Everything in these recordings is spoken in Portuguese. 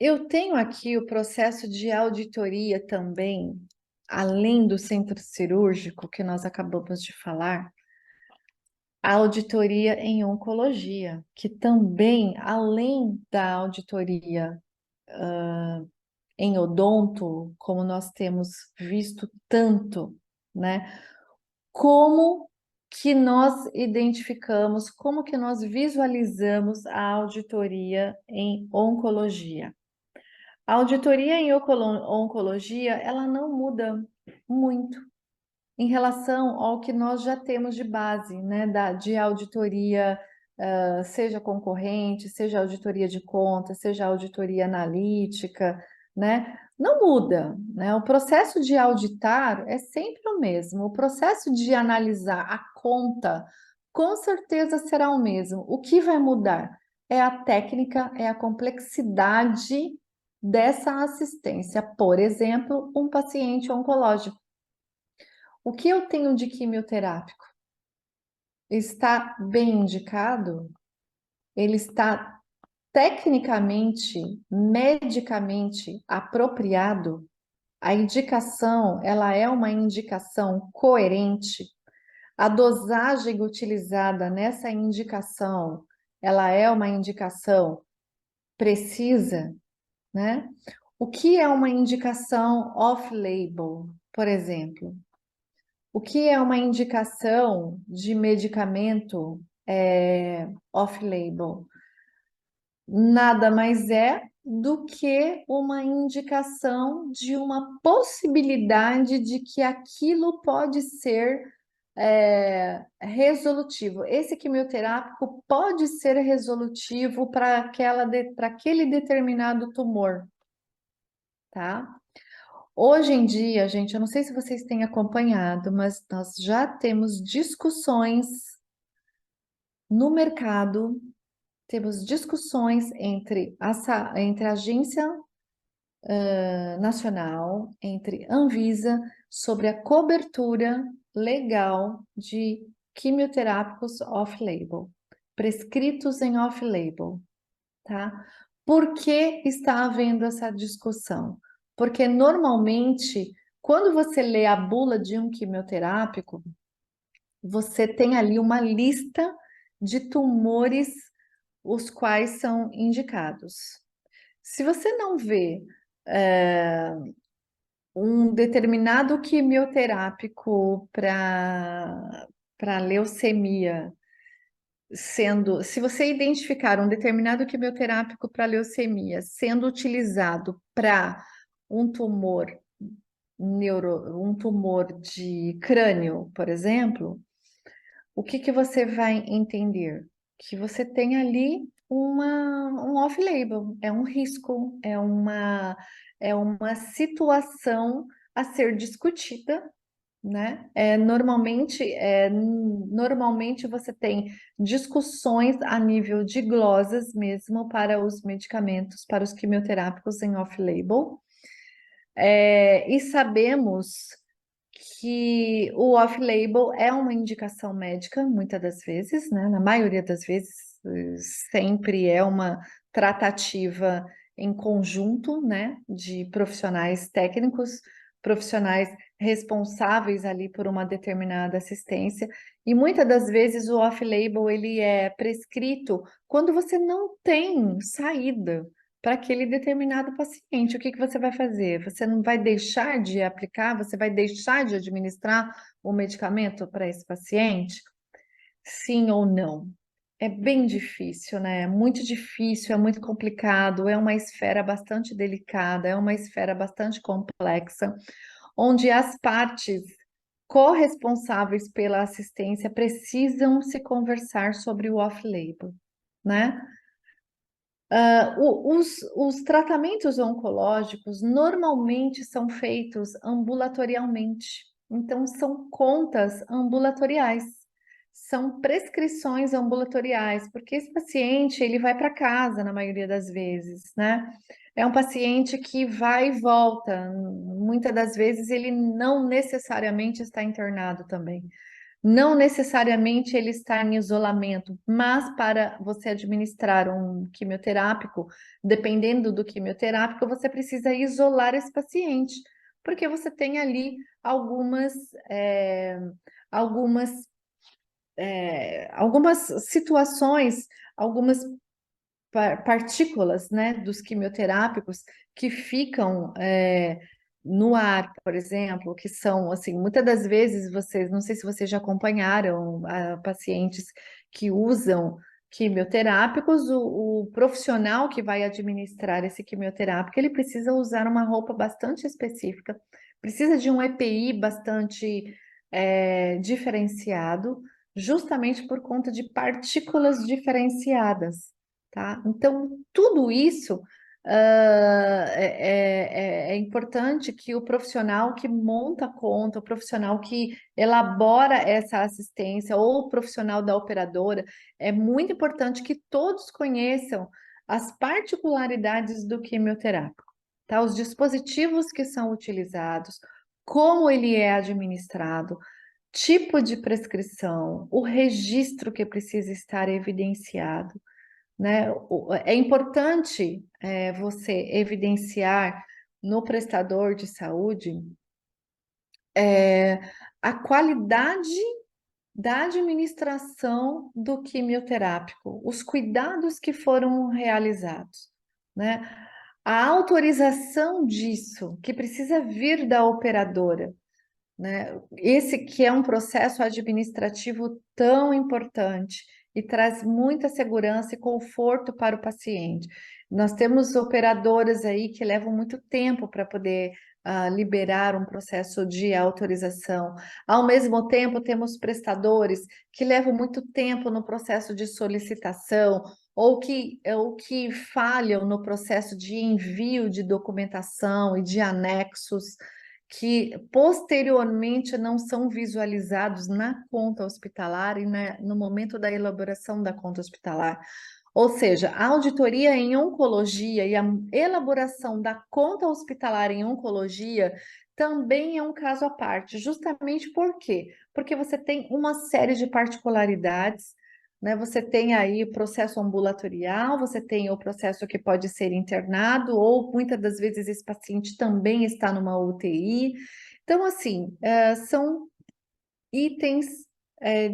Eu tenho aqui o processo de auditoria também, além do centro cirúrgico que nós acabamos de falar, a auditoria em oncologia, que também, além da auditoria em odonto, como nós temos visto tanto, né? Como que nós identificamos, como que nós visualizamos a auditoria em oncologia? A auditoria em oncologia, ela não muda muito em relação ao que nós já temos de base, né, de auditoria, seja concorrente, seja auditoria de conta, seja auditoria analítica, né? Não muda, né? O processo de auditar é sempre o mesmo. O processo de analisar a conta, com certeza será o mesmo. O que vai mudar é a técnica, é a complexidade dessa assistência. Por exemplo, um paciente oncológico. O que eu tenho de quimioterápico? Está bem indicado? Ele está tecnicamente, medicamente apropriado? A indicação, ela é uma indicação coerente? A dosagem utilizada nessa indicação, ela é uma indicação precisa, né? O que é uma indicação off-label, por exemplo? O que é uma indicação de medicamento off-label? Nada mais é do que uma indicação de uma possibilidade de que aquilo pode ser resolutivo. Esse quimioterápico pode ser resolutivo para aquele determinado tumor, tá? Hoje em dia, gente, eu não sei se vocês têm acompanhado, mas nós já temos discussões no mercado, temos discussões entre a Agência Nacional, entre Anvisa, sobre a cobertura legal de quimioterápicos off-label, prescritos em off-label, tá? Por que está havendo essa discussão? Porque normalmente, quando você lê a bula de um quimioterápico, você tem ali uma lista de tumores os quais são indicados. Se você não vê um determinado quimioterápico para leucemia sendo, se você identificar um determinado quimioterápico para leucemia sendo utilizado para um tumor um tumor de crânio, por exemplo, o que que você vai entender? Que você tem ali um off-label, é um risco, é uma situação a ser discutida, né? Normalmente você tem discussões a nível de glosas mesmo para os medicamentos, para os quimioterápicos em off-label. E sabemos que o off-label é uma indicação médica, muitas das vezes, né? Na maioria das vezes, sempre é uma tratativa em conjunto, né? De profissionais técnicos, profissionais responsáveis ali por uma determinada assistência. E muitas das vezes o off-label ele é prescrito quando você não tem saída para aquele determinado paciente. O que que você vai fazer? Você não vai deixar de aplicar? Você vai deixar de administrar o medicamento para esse paciente? Sim ou não? É bem difícil, né? É muito difícil, é muito complicado, é uma esfera bastante delicada, é uma esfera bastante complexa, onde as partes corresponsáveis pela assistência precisam se conversar sobre o off-label, né? Os tratamentos oncológicos normalmente são feitos ambulatorialmente, então são contas ambulatoriais, são prescrições ambulatoriais, porque esse paciente ele vai para casa na maioria das vezes, né? É um paciente que vai e volta, muitas das vezes ele não necessariamente está internado também. Não necessariamente ele está em isolamento, mas para você administrar um quimioterápico, dependendo do quimioterápico, você precisa isolar esse paciente, porque você tem ali algumas, é, algumas, algumas situações, algumas partículas, né, dos quimioterápicos que ficam no ar, por exemplo, que são, assim, muitas das vezes vocês, não sei se vocês já acompanharam pacientes que usam quimioterápicos, o profissional que vai administrar esse quimioterápico, ele precisa usar uma roupa bastante específica, precisa de um EPI bastante diferenciado, justamente por conta de partículas diferenciadas, tá? Então, tudo isso é importante que o profissional que monta a conta, o profissional que elabora essa assistência, ou o profissional da operadora, é muito importante que todos conheçam as particularidades do quimioterápico, tá? Os dispositivos que são utilizados, como ele é administrado, tipo de prescrição, o registro que precisa estar evidenciado, né? É importante você evidenciar no prestador de saúde a qualidade da administração do quimioterápico, os cuidados que foram realizados, né? A autorização disso, que precisa vir da operadora, né? Esse que é um processo administrativo tão importante e traz muita segurança e conforto para o paciente. Nós temos operadoras aí que levam muito tempo para poder liberar um processo de autorização. Ao mesmo tempo, temos prestadores que levam muito tempo no processo de solicitação ou que falham no processo de envio de documentação e de anexos que posteriormente não são visualizados na conta hospitalar e no momento da elaboração da conta hospitalar. Ou seja, a auditoria em oncologia e a elaboração da conta hospitalar em oncologia também é um caso à parte, justamente por quê? Porque você tem uma série de particularidades, né? Você tem aí o processo ambulatorial, você tem o processo que pode ser internado, ou muitas das vezes esse paciente também está numa UTI. Então, assim, são itens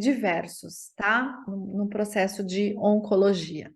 diversos, tá? No processo de oncologia.